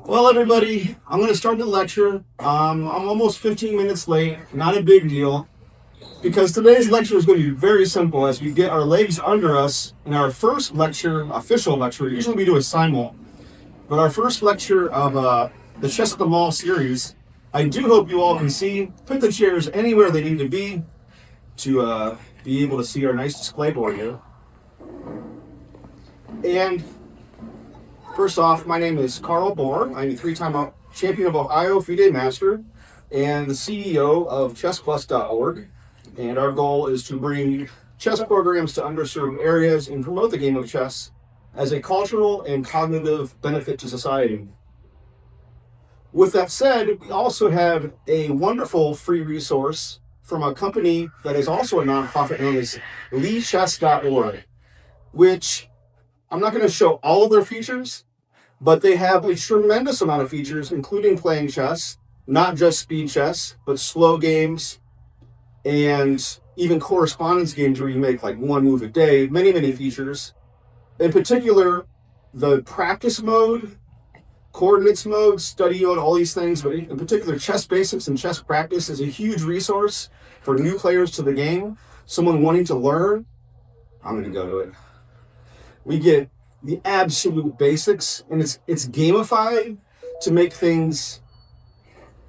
Well, everybody, I'm going to start the lecture. I'm almost 15 minutes late. Not a big deal. Because today's lecture is going to be very simple as we get our legs under us in our first lecture, official lecture. Usually we do a simul. But our first lecture of the Chess at the Mall series, I do hope you all can see. Put the chairs anywhere they need to be able to see our nice display board here. And first off, my name is Carl Boor. I'm a three-time champion of Ohio FIDE Master and the CEO of ChessPlus.org. And our goal is to bring chess programs to underserved areas and promote the game of chess as a cultural and cognitive benefit to society. With that said, we also have a wonderful free resource from a company that is also a nonprofit known as LeeChess.org, which I'm not going to show all of their features, but they have a tremendous amount of features, including playing chess, not just speed chess, but slow games, and even correspondence games where you make like one move a day, many, many features. In particular, the practice mode, coordinates mode, study mode, all these things, but in particular, chess basics and chess practice is a huge resource for new players to the game. Someone wanting to learn, I'm going to go to it. We get the absolute basics, and it's gamified to make things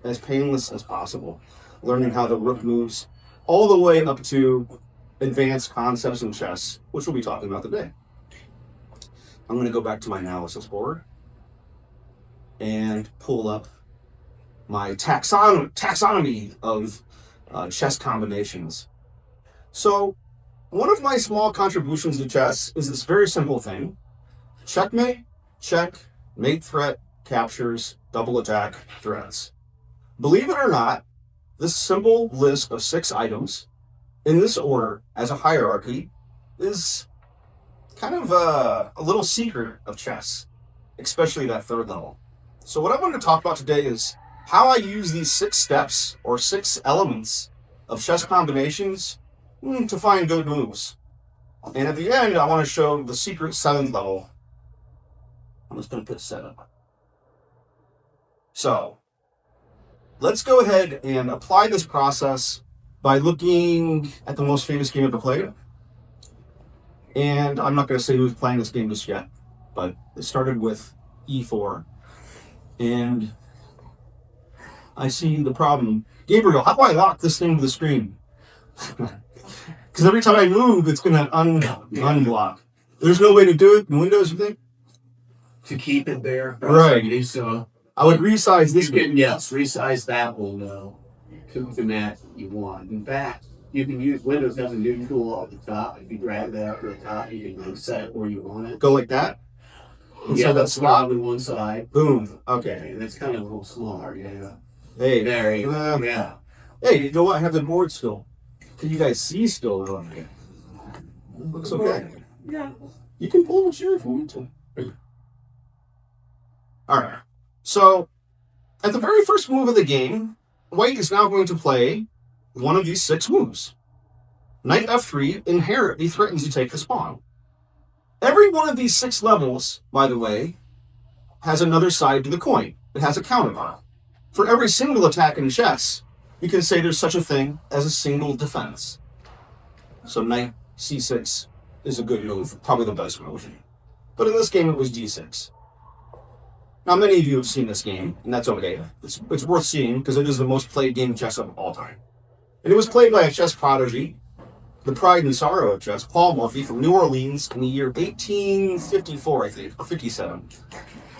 as painless as possible. Learning how the rook moves, all the way up to advanced concepts in chess, which we'll be talking about today. I'm going to go back to my analysis board and pull up my taxonomy of chess combinations. So one of my small contributions to chess is this very simple thing. Checkmate, check, mate threat, captures, double attack, threats. Believe it or not, this simple list of 6 items in this order as a hierarchy is kind of a little secret of chess, especially that third level. So what I want to talk about today is how I use these 6 steps or 6 elements of chess combinations to find good moves. And at the end, I want to show the secret 7th level. I'm just going to put 7. So let's go ahead and apply this process by looking at the most famous game ever played. And I'm not going to say who's playing this game just yet, but it started with e4. And I see the problem. Gabriel, how do I lock this thing to the screen? Because every time I move, it's going to unblock. There's no way to do it in Windows, you think? To keep it there. Right. So I would resize this. Yes, resize that will to the mat you want. In fact, you can use Windows has a new tool at the top. If you drag that up to the top, you can set it where you want it. Go like that? Yeah, that's slot on one side. Boom. Okay. And it's kind of a little smaller, yeah. Hey. There you go. Yeah. Hey, you know what? I have the board still. Can you guys see still? Looks okay. Yeah. You can pull the chair if you want to. All right. So, at the very first move of the game, White is now going to play one of these 6 moves. Knight f3 inherently threatens to take the pawn. Every one of these 6 levels, by the way, has another side to the coin. It has a counterpart. For every single attack in chess, you can say there's such a thing as a single defense. So knight c6 is a good move, probably the best move. But in this game, it was d6. Now, many of you have seen this game, and that's okay. It's worth seeing because it is the most played game of chess of all time. And it was played by a chess prodigy, the pride and sorrow of chess, Paul Morphy from New Orleans in the year 1854, I think, or 57.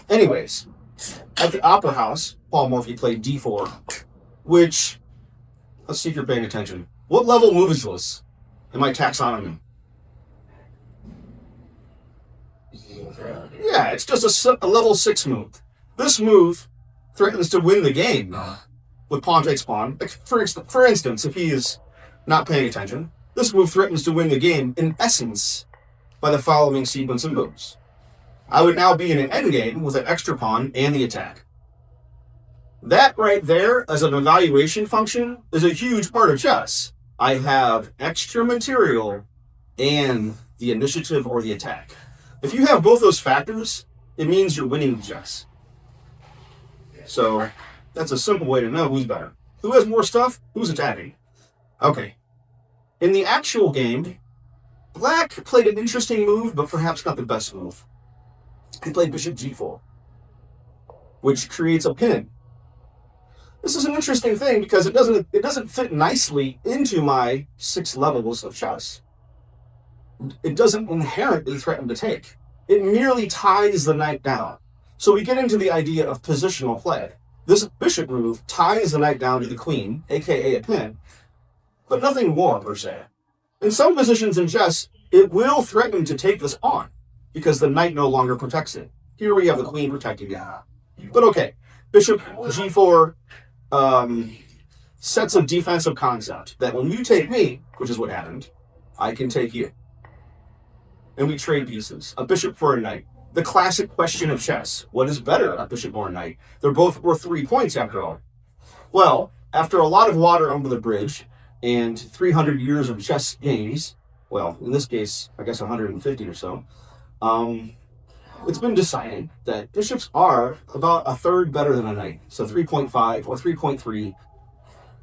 Anyways, at the Opera House, Paul Morphy played d4, which, let's see if you're paying attention. What level move is this in my taxonomy? Yeah, it's just a level 6 move. This move threatens to win the game with pawn takes pawn. For instance, if he is not paying attention, this move threatens to win the game in essence by the following sequence of moves. I would now be in an endgame with an extra pawn and the attack. That right there, as an evaluation function, is a huge part of chess. I have extra material and the initiative or the attack. If you have both those factors, it means you're winning chess. So that's a simple way to know who's better. Who has more stuff? Who's attacking? Okay. In the actual game, Black played an interesting move, but perhaps not the best move. He played bishop g4, which creates a pin. This is an interesting thing because it doesn't fit nicely into my 6 levels of chess. It doesn't inherently threaten to take. It merely ties the knight down. So we get into the idea of positional play. This bishop move ties the knight down to the queen, aka a pin, but nothing more per se. In some positions in chess, it will threaten to take this pawn because the knight no longer protects it. Here we have the queen protecting it. But okay, bishop g4 sets a defensive concept that when you take me, which is what happened, I can take you. And we trade pieces, a bishop for a knight. The classic question of chess, what is better, a bishop or a knight? They're both worth 3 points after all. Well, after a lot of water under the bridge and 300 years of chess games, well, in this case, I guess 150 or so, it's been decided that bishops are about a third better than a knight. So 3.5 or 3.3,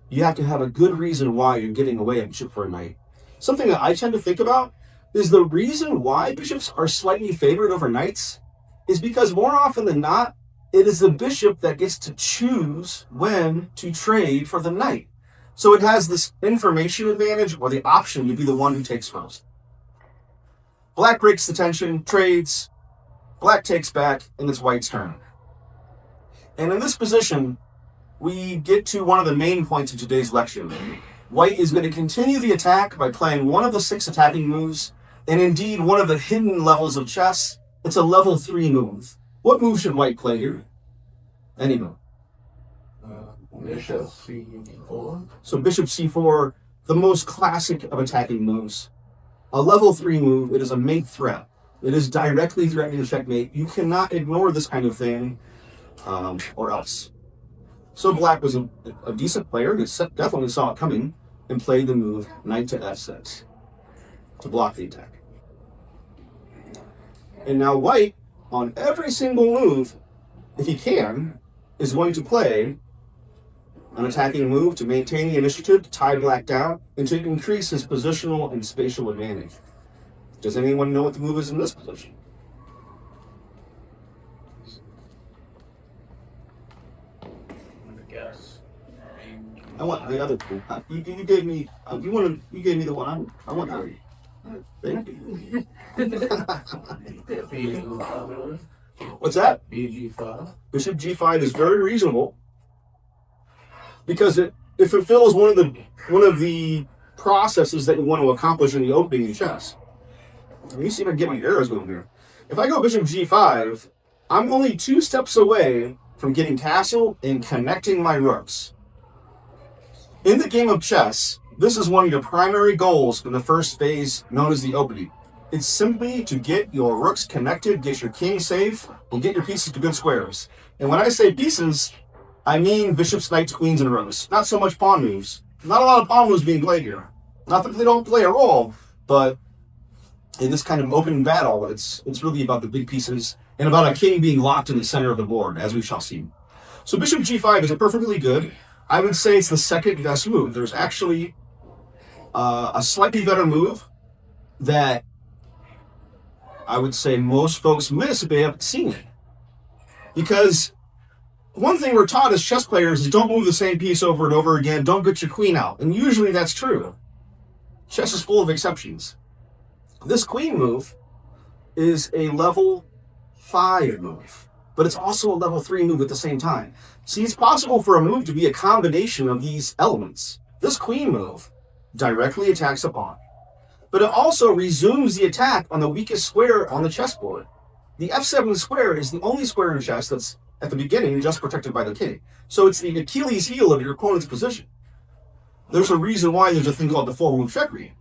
you have to have a good reason why you're giving away a bishop for a knight. Something that I tend to think about is the reason why bishops are slightly favored over knights is because more often than not, it is the bishop that gets to choose when to trade for the knight. So it has this information advantage or the option to be the one who takes first. Black breaks the tension, trades, Black takes back, and it's White's turn. And in this position, we get to one of the main points of today's lecture. White is going to continue the attack by playing one of the 6 attacking moves, and indeed one of the hidden levels of chess. It's a level 3 move. What move should White play here? Any move. Bishop c4. So bishop c4, the most classic of attacking moves. A level 3 move, it is a mate threat. It is directly threatening to checkmate. You cannot ignore this kind of thing, or else. So Black was a decent player who definitely saw it coming and played the move knight to f6 to block the attack. And now White, on every single move, if he can, is going to play an attacking move to maintain the initiative, to tie Black down, and to increase his positional and spatial advantage. Does anyone know what the move is in this position? Yes. I want the other two. You gave me. You gave me the one. I want that. Thank you. What's that? bg5. Bishop g5 is very reasonable because if it fulfills one of the processes that you want to accomplish in the opening in chess. Let me see if I can get my arrows going here. If I go bishop g5, I'm only 2 steps away from getting castle and connecting my rooks. In the game of chess, this is one of your primary goals in the first phase known as the opening. It's simply to get your rooks connected, get your king safe, and get your pieces to good squares. And when I say pieces, I mean bishops, knights, queens, and rooks. Not so much pawn moves. Not a lot of pawn moves being played here. Not that they don't play a role, but in this kind of open battle, it's really about the big pieces and about a king being locked in the center of the board, as we shall see. So bishop g5 is perfectly good. I would say it's the second best move. There's actually a slightly better move that I would say most folks miss if they haven't seen it. Because one thing we're taught as chess players is don't move the same piece over and over again, don't get your queen out. And usually that's true. Chess is full of exceptions. This queen move is a level 5 move, but it's also a level 3 move at the same time. See, it's possible for a move to be a combination of these elements. This queen move directly attacks a pawn, but it also resumes the attack on the weakest square on the chessboard. The f7 square is the only square in chess that's at the beginning just protected by the king. So it's the Achilles heel of your opponent's position. There's a reason why there's a thing called the 4-move check read.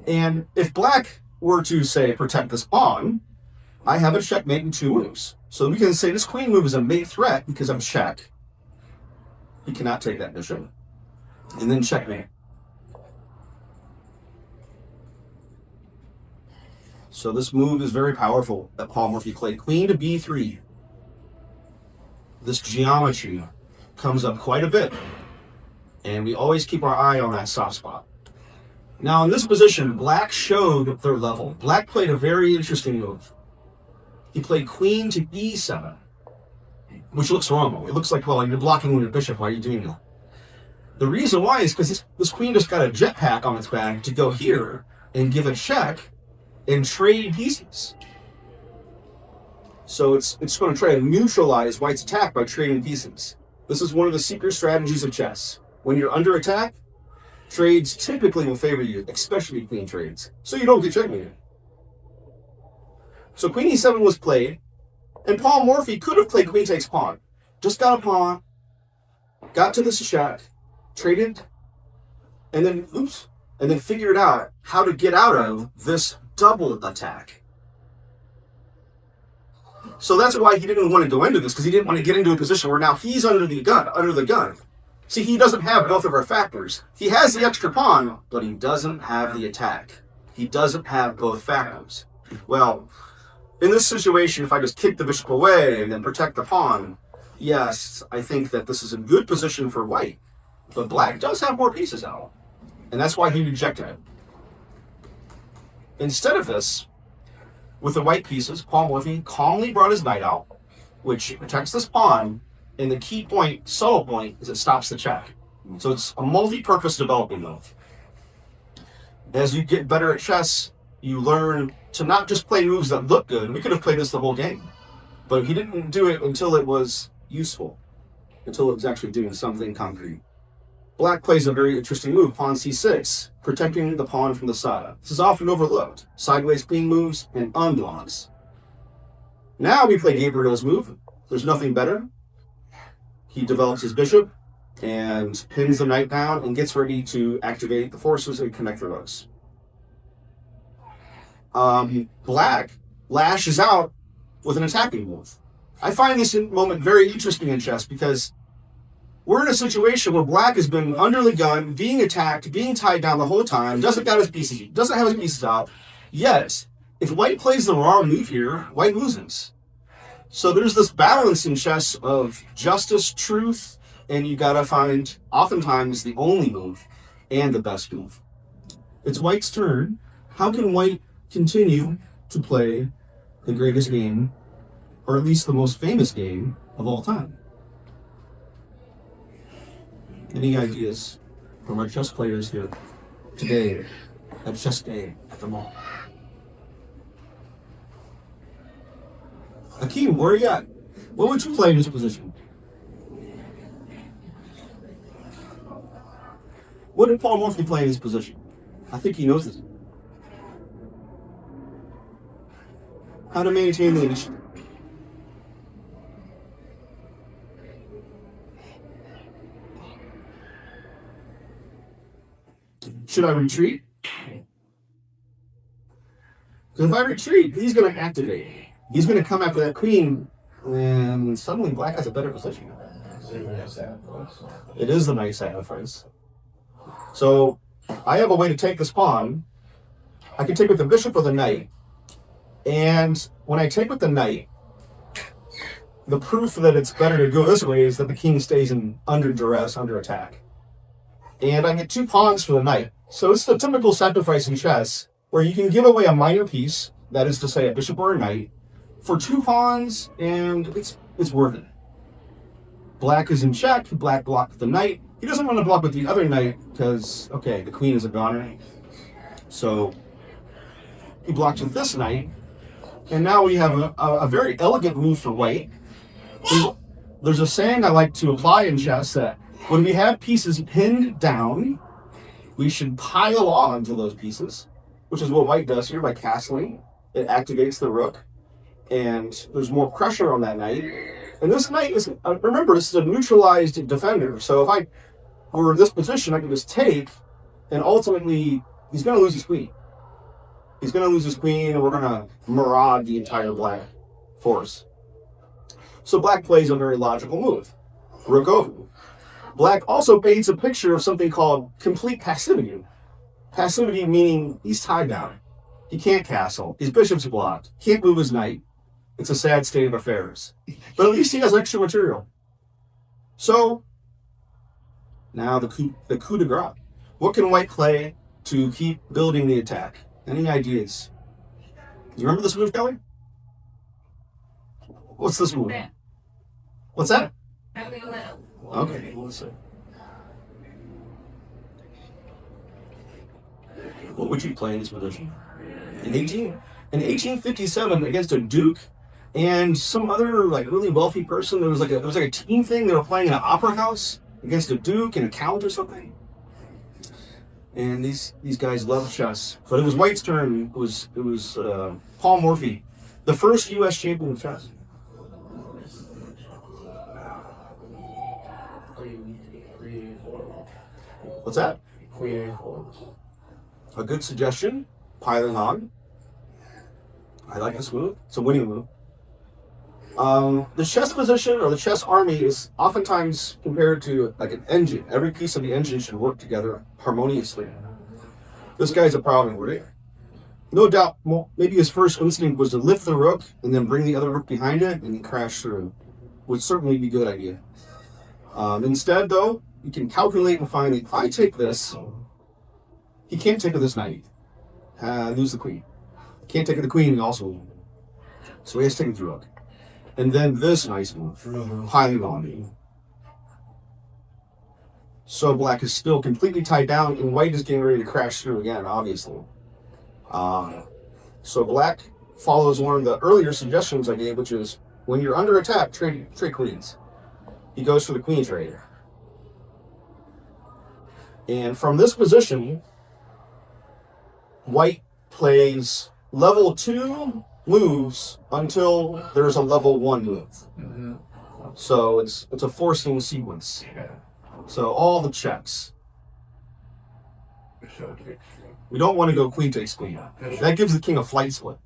And if Black were to, say, protect this pawn, I have a checkmate in 2 moves. So we can say this queen move is a mate threat because I'm check. He cannot take that bishop. And then checkmate. So this move is very powerful. That pawn where if you play queen to b3. this geometry comes up quite a bit, and we always keep our eye on that soft spot. Now, in this position, Black showed their level. Black played a very interesting move. He played queen to e7, which looks wrong. It looks like, well, you're blocking with your bishop. Why are you doing that? The reason why is because this queen just got a jetpack on its back to go here and give a check and trade pieces. So it's going to try to neutralize White's attack by trading pieces. This is one of the secret strategies of chess. When you're under attack, trades typically will favor you, especially queen trades, so you don't get checkmated. So queen e7 was played, and Paul Morphy could have played queen takes pawn. Just got a pawn, got to this check, traded, and then figured out how to get out of this double attack. So that's why he didn't want to go into this, because he didn't want to get into a position where now he's under the gun. See, he doesn't have both of our factors. He has the extra pawn, but he doesn't have the attack. He doesn't have both factors. Well, in this situation, if I just kick the bishop away and then protect the pawn, yes, I think that this is a good position for White. But Black does have more pieces out, and that's why he rejected it. Instead of this, with the white pieces, Paul Morphy calmly brought his knight out, which protects this pawn, and the key point, subtle point, is it stops the check. So it's a multi-purpose developing move. As you get better at chess, you learn to not just play moves that look good. We could have played this the whole game, but he didn't do it until it was useful, until it was actually doing something concrete. Black plays a very interesting move, pawn c6, protecting the pawn from the side. This is often overlooked. Sideways queen moves and unblocks. Now we play Gabriel's move. There's nothing better. He develops his bishop and pins the knight down and gets ready to activate the forces and connect the rooks. Black lashes out with an attacking move. I find this moment very interesting in chess because we're in a situation where Black has been under the gun, being attacked, being tied down the whole time, doesn't have his pieces out. Yet, if White plays the wrong move here, White loses. So there's this balance in chess of justice, truth, and you gotta find, oftentimes, the only move and the best move. It's White's turn. How can White continue to play the greatest game, or at least the most famous game of all time? Any ideas from our chess players here today at Chess Day at the mall? Akeem, where are you at? What would you play in this position? What did Paul Morphy play in this position? I think he knows this. How to maintain the initiative. Should I retreat? Because if I retreat, he's going to activate. He's going to come after that queen, and suddenly Black has a better position. It is the knight sacrifice. So I have a way to take this pawn. I can take with the bishop or the knight. And when I take with the knight, the proof that it's better to go this way is that the king stays under duress, under attack. And I get 2 pawns for the knight. So it's the typical sacrifice in chess where you can give away a minor piece, that is to say a bishop or a knight, for 2 pawns, and it's worth it. Black is in check. Black blocked the knight. He doesn't want to block with the other knight because, okay, the queen is a goner. So he blocks with this knight. And now we have a very elegant move for White. There's a saying I like to apply in chess that when we have pieces pinned down, we should pile on to those pieces, which is what White does here by castling. It activates the rook, and there's more pressure on that knight. And this knight is, remember, this is a neutralized defender. So if I were in this position, I can just take, and ultimately, he's going to lose his queen. He's going to lose his queen, and we're going to maraud the entire Black force. So Black plays a very logical move. Rook over. Black also paints a picture of something called complete passivity. Passivity meaning he's tied down. He can't castle. His bishop's blocked. Can't move his knight. It's a sad state of affairs. But at least he has extra material. So now the coup de grace. What can white play to keep building the attack? Any ideas? You remember this move, Kelly? What's this move? What's that? Okay, let's see. What would you play in this position? In 1857 against a duke and some other like really wealthy person. It was like a team thing. They were playing in an opera house against a duke and a count or something. And these guys love chess. But it was White's turn. It was Paul Morphy, the first U.S. champion of chess. What's that? A good suggestion. Piling on. I like this move. It's a winning move. The chess position or the chess army is oftentimes compared to like an engine. Every piece of the engine should work together harmoniously. This guy's a problem with it. No doubt, maybe his first instinct was to lift the rook and then bring the other rook behind it and crash through. Would certainly be a good idea. Instead, though, you can calculate and find if I take this, he can't take this knight. Lose the queen. Can't take the queen also. So he has to take the rook. And then this nice move, piling on me. So black is still completely tied down, and white is getting ready to crash through again, obviously. So black follows one of the earlier suggestions I gave, which is when you're under attack, trade queens. He goes for the queen trade. And from this position, white plays level 2 moves until there's a level 1 move. Mm-hmm. So it's a forcing sequence. So all the checks. We don't want to go queen takes queen. That gives the king a flight split.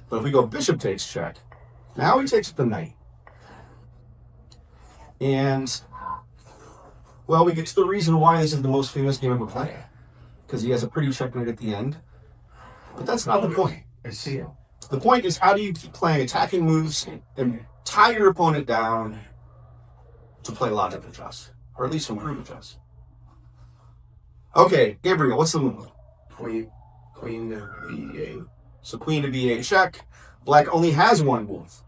But if we go bishop takes check, now he takes the knight. And, well, we get to the reason why this is the most famous game ever played. Because he has a pretty checkmate at the end. But that's not the point. I see it. The point is, how do you keep playing attacking moves and tie your opponent down to play logical chess? Or at least to improve the chess. Okay, Gabriel, what's the move? Queen to b8. So queen to b8 check. Black only has one move.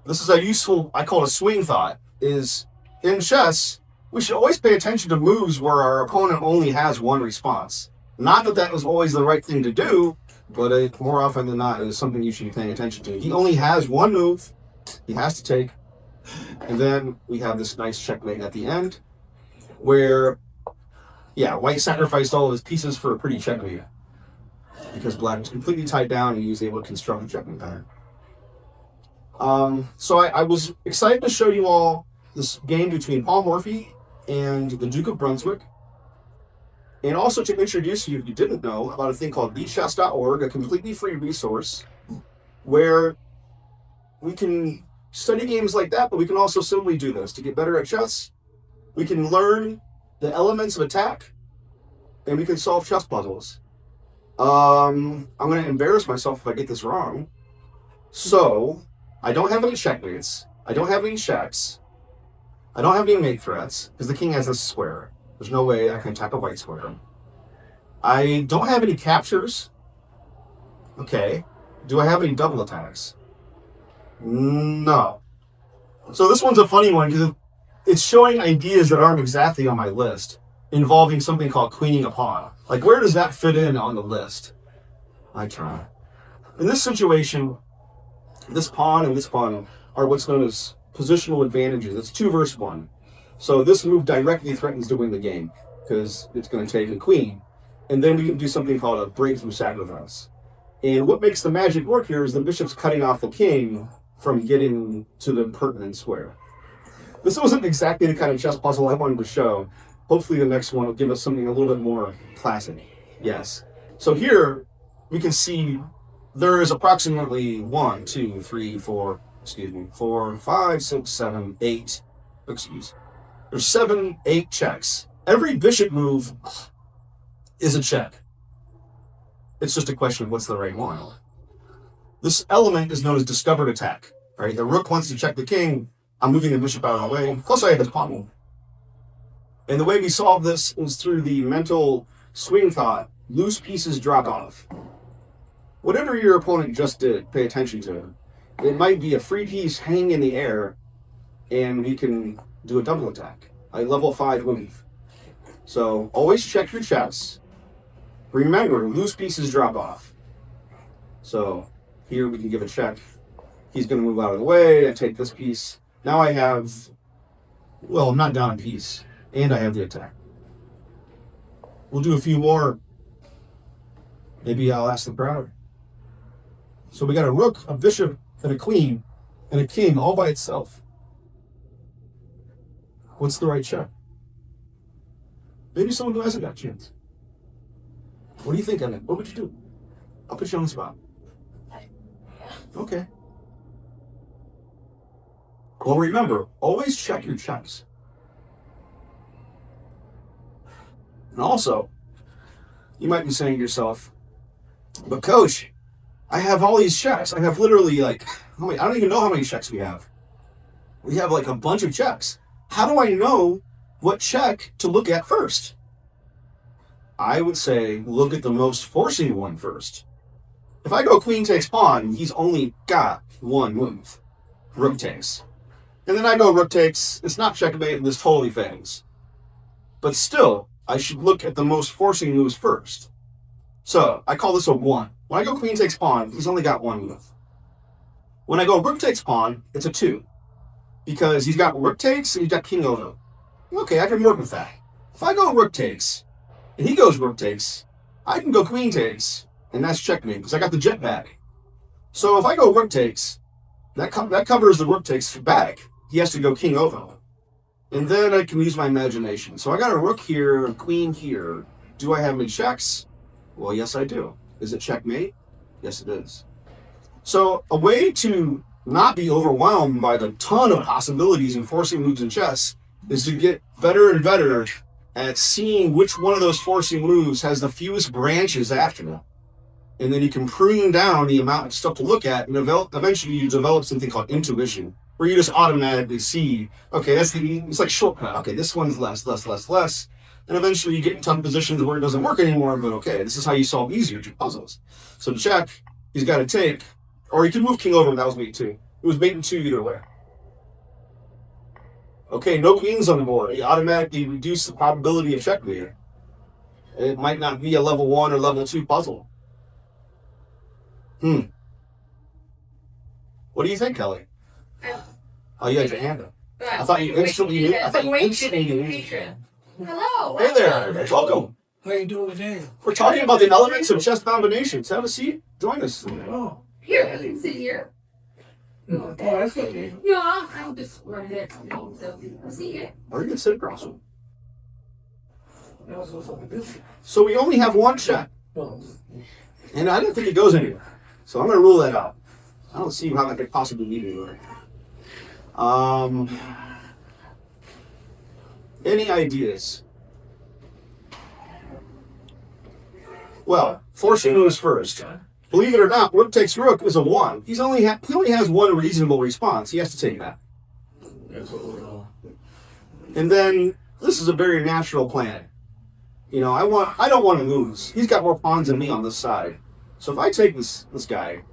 This is a useful, I call it a swing thought, is in chess, we should always pay attention to moves where our opponent only has one response. Not that that was always the right thing to do, but it, more often than not, is something you should be paying attention to. He only has one move. He has to take. And then we have this nice checkmate at the end, where, yeah, white sacrificed all of his pieces for a pretty checkmate. Because black was completely tied down and he was able to construct a checkmate pattern. So I was excited to show you all this game between Paul Morphy and the Duke of Brunswick. And also to introduce you, if you didn't know, about a thing called thechess.org, a completely free resource where we can study games like that, but we can also simply do this to get better at chess. We can learn the elements of attack, and we can solve chess puzzles. I'm going to embarrass myself if I get this wrong. So, I don't have any checkmates. I don't have any checks. I don't have any mate threats, because the king has a square. There's no way I can attack a white square. I don't have any captures. Okay. Do I have any double attacks? No. So this one's a funny one because it's showing ideas that aren't exactly on my list, involving something called queening a pawn. Like, where does that fit in on the list? I try. In this situation, this pawn and this pawn are what's known as positional advantages. It's 2 versus 1. So this move directly threatens to win the game because it's going to take a queen. And then we can do something called a breakthrough sacrifice. And what makes the magic work here is the bishop's cutting off the king from getting to the pertinent square. This wasn't exactly the kind of chess puzzle I wanted to show. Hopefully the next one will give us something a little bit more classic. Yes. So here we can see there is approximately 4, 5, 6, 7, 8. There's 7, 8 checks. Every bishop move is a check. It's just a question of what's the right one. This element is known as discovered attack. Right? The rook wants to check the king. I'm moving the bishop out of the way. Plus, I have this pawn move. And the way we solve this is through the mental swing thought. Loose pieces drop off. Whatever your opponent just did, pay attention to it. It might be a free piece hanging in the air, and we can do a double attack. A level 5 move. So always check your checks. Remember, loose pieces drop off. So here we can give a check. He's going to move out of the way. I take this piece. Now I have, well, I'm not down a piece. And I have the attack. We'll do a few more. Maybe I'll ask the crowd. So we got a rook, a bishop, and a queen, and a king all by itself. What's the right check? Maybe someone who hasn't got a chance. What do you think, Emmett? What would you do? I'll put you on the spot. Okay. Well, remember, always check your checks. And also, you might be saying to yourself, but coach, I have all these checks. I have literally I don't even know how many checks we have. We have like a bunch of checks. How do I know what check to look at first? I would say look at the most forcing one first. If I go queen takes pawn, he's only got one move. Rook takes. And then I go rook takes. It's not checkmate, and this totally fails. But still, I should look at the most forcing moves first. So, I call this a 1. When I go queen takes pawn, he's only got one move. When I go rook takes pawn, it's a 2. Because he's got rook takes and he's got king over. Okay, I can work with that. If I go rook takes, and he goes rook takes, I can go queen takes, and that's checkmate, because I got the jet back. So if I go rook takes, that covers the rook takes back. He has to go king over. And then I can use my imagination. So I got a rook here, a queen here. Do I have any checks? Well, yes, I do. Is it checkmate? Yes, it is. So a way to not be overwhelmed by the ton of possibilities and forcing moves in chess is to get better and better at seeing which one of those forcing moves has the fewest branches after it. And then you can prune down the amount of stuff to look at, and eventually you develop something called intuition, where you just automatically see, okay, it's like shortcut. Okay, this one's less. And eventually you get in tough positions where it doesn't work anymore, but okay, this is how you solve easier puzzles. So to check, he's got to take, or he could move king over, and that was mate 2. It was mate 2 either way. Okay, no queens on the board. You automatically reduce the probability of checkmate. It might not be a level 1 or level 2 puzzle. What do you think, Kelly? Oh, you had your hand up. I thought you instantly knew. Hello. Hey there. Welcome. How you doing today? We're talking about the elements of chess combinations. Have a seat. Join us. Oh, Here, I can sit here. no, that's okay. Yeah, I'm just right there. So, see it. Or you can sit across them. That was something busy. So we only have one check, No. and I don't think it goes anywhere. So I'm going to rule that out. I don't see how that could possibly lead anywhere. Any ideas? Well, forcing moves first. Believe it or not, rook takes rook is a 1. He only has one reasonable response. He has to take that. That's what we're on. And then this is a very natural plan. You know, I don't want to lose. He's got more pawns than me on this side. So if I take this guy,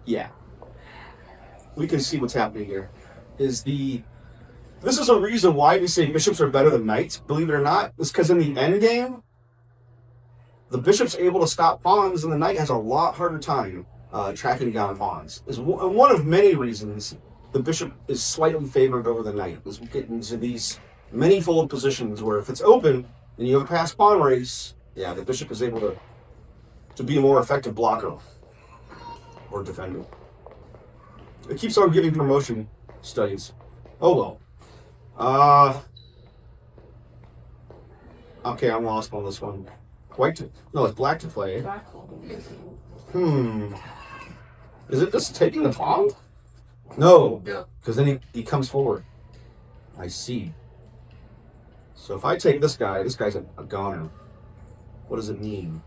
yeah, we can see what's happening here. This is a reason why we say bishops are better than knights. Believe it or not, it's because in the end game, the bishop's able to stop pawns, and the knight has a lot harder time tracking down pawns. Is one of many reasons the bishop is slightly favored over the knight. As we get into these many-fold positions where if it's open and you have a passed pawn race, yeah, the bishop is able to be a more effective blocker or defender. It keeps on giving promotion studies. Oh well. Okay, I'm lost on this one. It's black to play. Is it just taking the pawn? No, because then he comes forward. I see. So if I take this guy's a goner. What does it mean?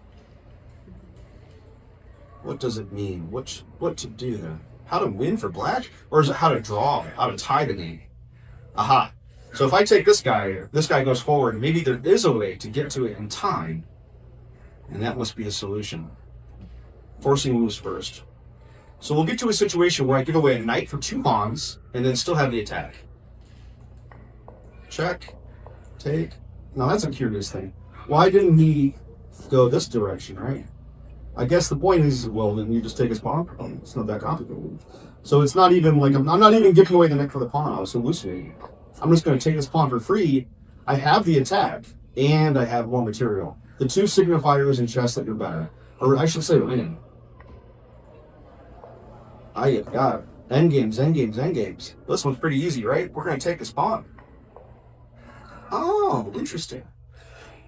What does it mean? What to do then? how to win for black? Or is it how to draw, how to tie the game? Aha. So if I take this guy goes forward, maybe there is a way to get to it in time. And that must be a solution. Forcing moves first. So we'll get to a situation where I give away a knight for 2 pawns, and then still have the attack. Check. Take. Now that's a curious thing. Why didn't he go this direction, right? I guess the point is, well, then you just take his pawn. Oh, it's not that complicated. So it's not even like, I'm not even giving away the knight for the pawn. I was hallucinating. I'm just going to take this pawn for free. I have the attack, and I have more material. The 2 signifiers in chess that you're better. Or I should say winning. I got endgames, endgames, endgames. This one's pretty easy, right? We're going to take this pawn. Oh, interesting.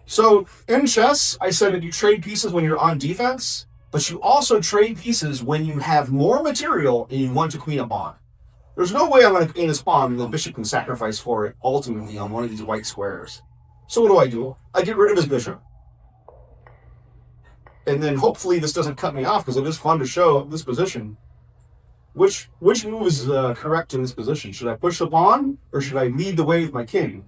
So in chess, I said that you trade pieces when you're on defense, but you also trade pieces when you have more material and you want to queen a pawn. There's no way I'm going to queen this pawn and the bishop can sacrifice for it ultimately on one of these white squares. So what do? I get rid of his bishop. And then hopefully this doesn't cut me off because it is fun to show this position. Which move is correct in this position? Should I push the pawn or should I lead the way with my king?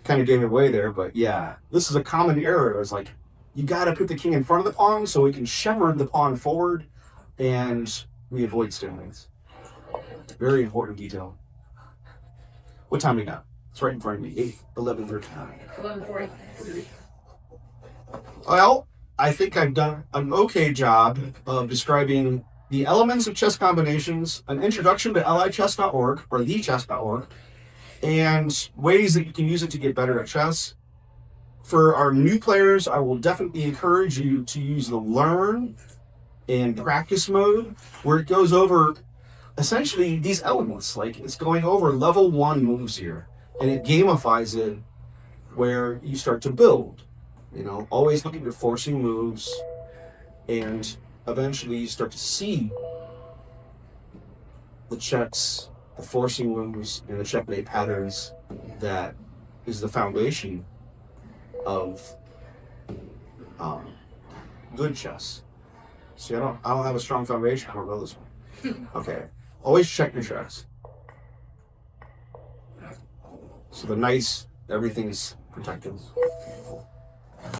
Kind of gave it away there, but yeah, this is a common error. It's like, you got to put the king in front of the pawn so we can shepherd the pawn forward and we avoid stalemates. Very important detail. What time we got? It's right in front of me. 8, 11, 13. 11:40. Well, I think I've done an okay job of describing the elements of chess combinations, an introduction to lichess.org or thechess.org, and ways that you can use it to get better at chess. For our new players, I will definitely encourage you to use the learn and practice mode, where it goes over essentially these elements. Like, it's going over level 1 moves here, and it gamifies it where you start to build. You know, always looking at forcing moves, and eventually you start to see the checks, the forcing moves, and the checkmate patterns that is the foundation of good chess. See, I don't have a strong foundation. I don't know this one. Okay, always check your checks. So the knights, everything's protected.